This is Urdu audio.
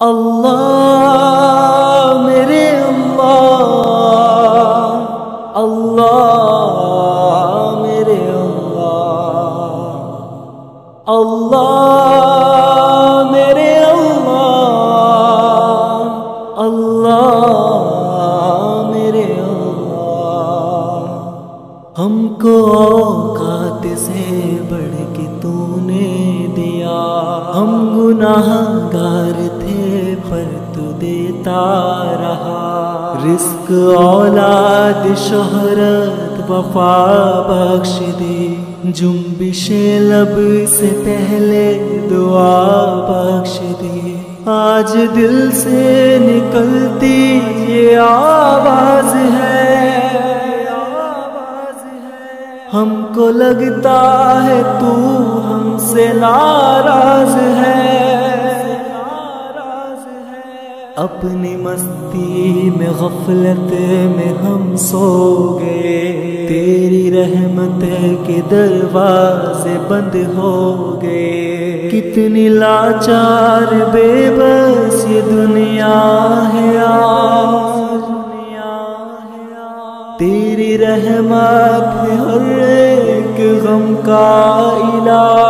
اللہ میرے اللہ، اللہ میرے اللہ، اللہ میرے اللہ، اللہ میرے اللہ۔ ہم کو اوقات سے بڑھ کے تو نے دیا، ہم گناہ گار تھے پر تو دیتا رہا، رزق اولاد شہرت وفا بخش دے، جنبش لب سے پہلے دعا بخش دے۔ آج دل سے نکلتی یہ آواز ہے، ہم کو لگتا ہے تو ہم سے ناراض ہے، اپنی مستی میں غفلت میں ہم سو گئے، تیری رحمت کے دروازے بند ہو گئے۔ کتنی لاچار بے بس یہ دنیا ہے آج، تیری رحمت ہے ہر ایک غم کا علاج۔